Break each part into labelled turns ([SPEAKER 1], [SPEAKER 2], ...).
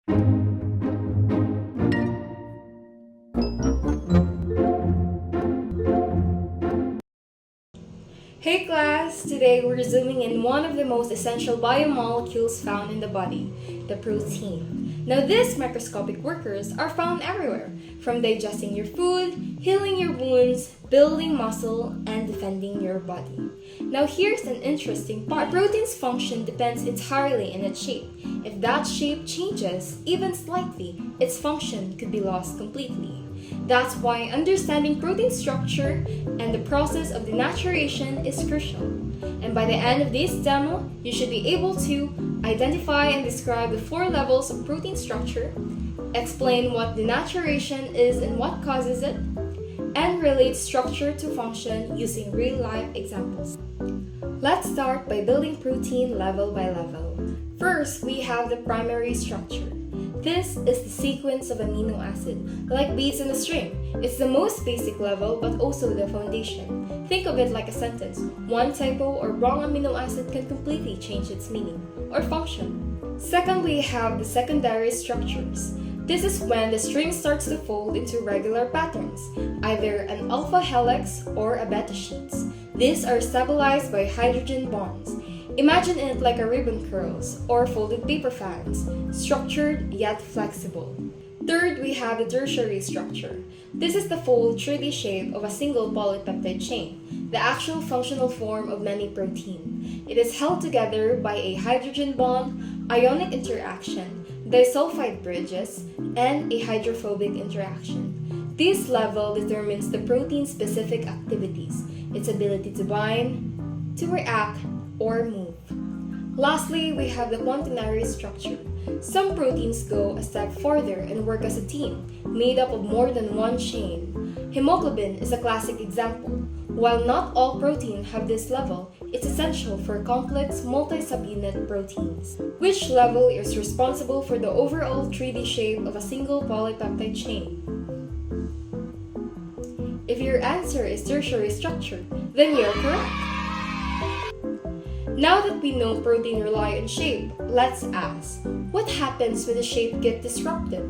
[SPEAKER 1] Hey class! Today we're zooming in one of the most essential biomolecules found in the body, the protein. Now these microscopic workers are found everywhere, from digesting your food, healing your wounds, building muscle, and defending your body. Now here's an interesting part. A protein's function depends entirely on its shape. If that shape changes, even slightly, its function could be lost completely. That's why understanding protein structure and the process of denaturation is crucial. And by the end of this demo, you should be able to identify and describe the 4 levels of protein structure, explain what denaturation is and what causes it, and relate structure to function using real-life examples. Let's start by building protein level by level. First, we have the primary structure. This is the sequence of amino acid, like beads in a string. It's the most basic level, but also the foundation. Think of it like a sentence. One typo or wrong amino acid can completely change its meaning or function. Second, we have the secondary structures. This is when the string starts to fold into regular patterns, either an alpha helix or a beta sheets. These are stabilized by hydrogen bonds. Imagine it like a ribbon curls or folded paper fans, structured yet flexible. Third, we have the tertiary structure. This is the full 3D shape of a single polypeptide chain, the actual functional form of many protein. It is held together by a hydrogen bond, ionic interaction, disulfide bridges, and a hydrophobic interaction. This level determines the protein's specific activities, its ability to bind, to react, or move. Lastly, we have the quaternary structure. Some proteins go a step further and work as a team, made up of more than one chain. Hemoglobin is a classic example. While not all proteins have this level, it's essential for complex multi-subunit proteins. Which level is responsible for the overall 3D shape of a single polypeptide chain? If your answer is tertiary structure, then you're correct. Now that we know protein rely on shape, let's ask, what happens when the shape gets disrupted?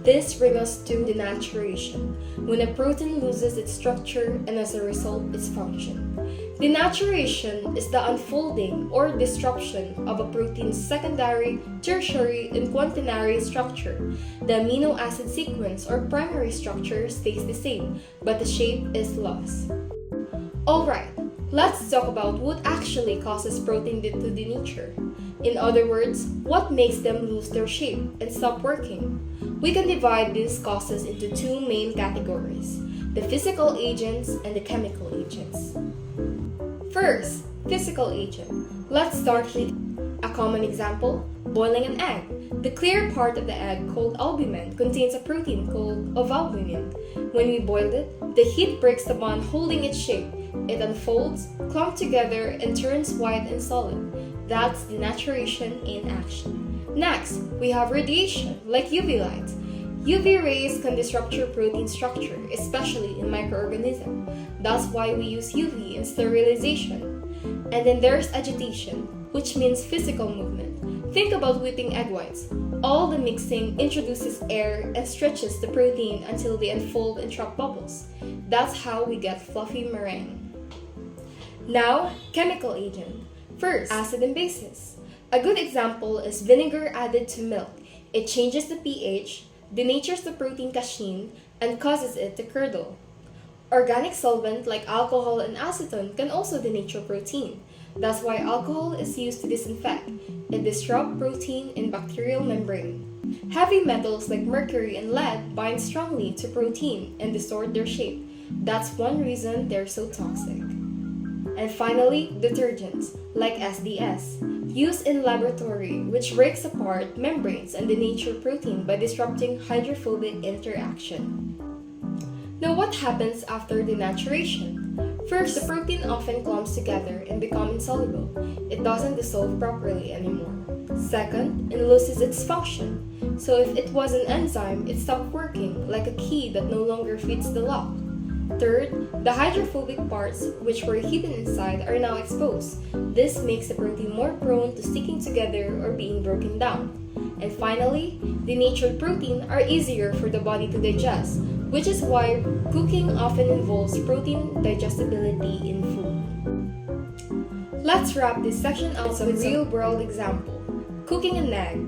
[SPEAKER 1] This brings us to denaturation, when a protein loses its structure and as a result its function. Denaturation is the unfolding or disruption of a protein's secondary, tertiary, and quaternary structure. The amino acid sequence or primary structure stays the same, but the shape is lost. Alright. Let's talk about what actually causes protein to denature. In other words, what makes them lose their shape and stop working. We can divide these causes into 2 main categories, the physical agents and the chemical agents. First, physical agent. Let's start with a common example, boiling an egg. The clear part of the egg, called albumin, contains a protein called ovalbumin. When we boil it, the heat breaks the bond holding its shape. It unfolds, clumps together, and turns white and solid. That's denaturation in action. Next, we have radiation, like UV light. UV rays can disrupt your protein structure, especially in microorganisms. That's why we use UV in sterilization. And then there's agitation, which means physical movement. Think about whipping egg whites. All the mixing introduces air and stretches the protein until they unfold and trap bubbles. That's how we get fluffy meringue. Now, chemical agent. First, acid and bases. A good example is vinegar added to milk. It changes the pH, denatures the protein casein, and causes it to curdle. Organic solvent like alcohol and acetone can also denature protein. That's why alcohol is used to disinfect. It disrupts protein in bacterial membrane. Heavy metals like mercury and lead bind strongly to protein and distort their shape. That's one reason they're so toxic. And finally, detergents like SDS, used in laboratory, which breaks apart membranes and denature protein by disrupting hydrophobic interaction. Now what happens after denaturation? First, the protein often clumps together and becomes insoluble. It doesn't dissolve properly anymore. Second, it loses its function. So if it was an enzyme, it stopped working, like a key that no longer fits the lock. Third, the hydrophobic parts, which were hidden inside, are now exposed. This makes the protein more prone to sticking together or being broken down. And finally, denatured protein are easier for the body to digest, which is why cooking often involves protein digestibility in food. Let's wrap this section up with a real-world example. Cooking an egg.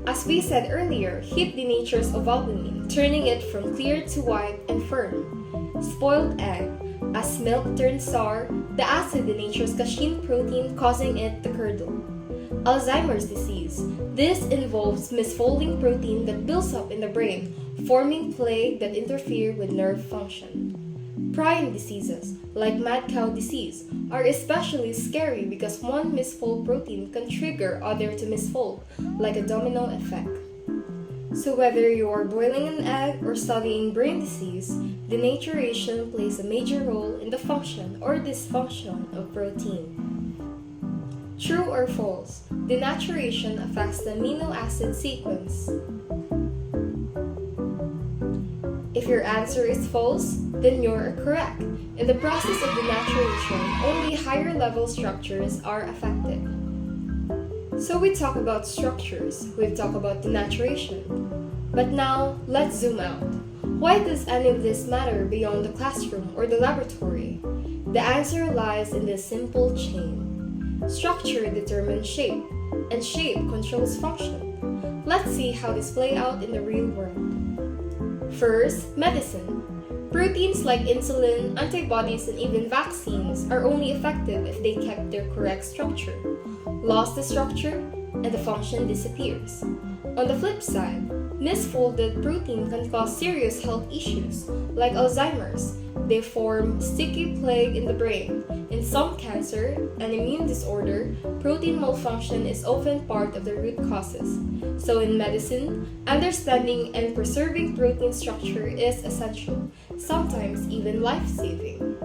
[SPEAKER 1] As we said earlier, heat denatures ovalbumin, turning it from clear to white and firm. Spoiled egg. As milk turns sour, the acid denatures casein protein, causing it to curdle. Alzheimer's disease. This involves misfolding protein that builds up in the brain, forming plaque that interfere with nerve function. Prion diseases, like mad cow disease, are especially scary because one misfold protein can trigger other to misfold, like a domino effect. So whether you are boiling an egg or studying brain disease, denaturation plays a major role in the function or dysfunction of protein. True or false? Denaturation affects the amino acid sequence. If your answer is false, then you're correct. In the process of denaturation, only higher level structures are affected. So we talk about structures, we've talked about denaturation. But now, let's zoom out. Why does any of this matter beyond the classroom or the laboratory? The answer lies in this simple chain. Structure determines shape, and shape controls function. Let's see how this plays out in the real world. First, medicine. Proteins like insulin, antibodies, and even vaccines are only effective if they kept their correct structure. Lost the structure, and the function disappears. On the flip side, misfolded protein can cause serious health issues, like Alzheimer's. They form sticky plaque in the brain. In some cancer and immune disorder, protein malfunction is often part of the root causes. So in medicine, understanding and preserving protein structure is essential, sometimes even life-saving.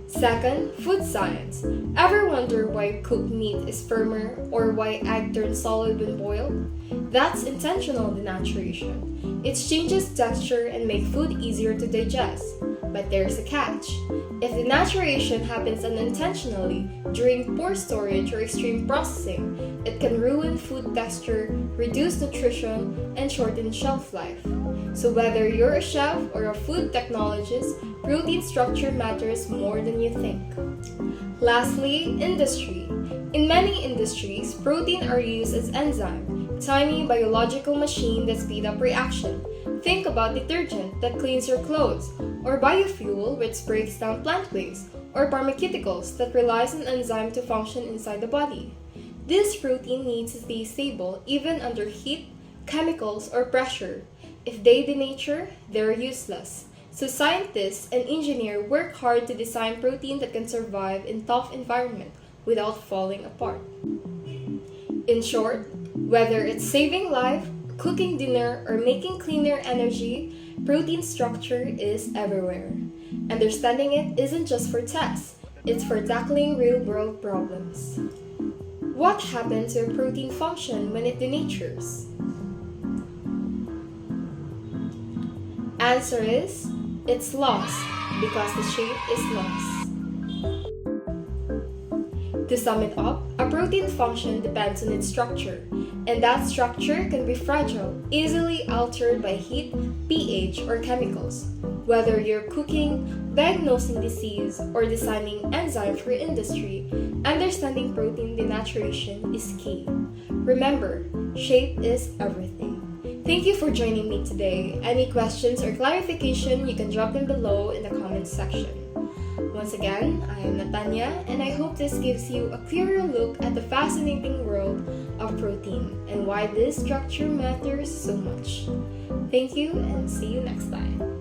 [SPEAKER 1] Second, food science. Ever wonder why cooked meat is firmer or why egg turns solid when boiled? That's intentional denaturation. It changes texture and makes food easier to digest. But there's a catch. If denaturation happens unintentionally during poor storage or extreme processing, it can ruin food texture, reduce nutrition, and shorten shelf life. So whether you're a chef or a food technologist, protein structure matters more than you think. Lastly, industry. In many industries, protein are used as enzyme, tiny biological machine that speed up reaction. Think about detergent that cleans your clothes, or biofuel which breaks down plant waste, or pharmaceuticals that relies on enzyme to function inside the body. This protein needs to stay stable even under heat, chemicals, or pressure. If they denature, they're useless. So scientists and engineers work hard to design protein that can survive in tough environment without falling apart. In short, whether it's saving life, cooking dinner, or making cleaner energy, protein structure is everywhere. Understanding it isn't just for tests, it's for tackling real-world problems. What happens to a protein function when it denatures? Answer is, it's lost because the shape is lost. To sum it up, a protein function depends on its structure, and that structure can be fragile, easily altered by heat, pH, or chemicals. Whether you're cooking, diagnosing disease, or designing enzyme for industry, understanding protein denaturation is key. Remember, shape is everything. Thank you for joining me today. Any questions or clarification, you can drop them below in the comments section. Once again, I am Natanya, and I hope this gives you a clearer look at the fascinating world of protein and why this structure matters so much. Thank you, and see you next time.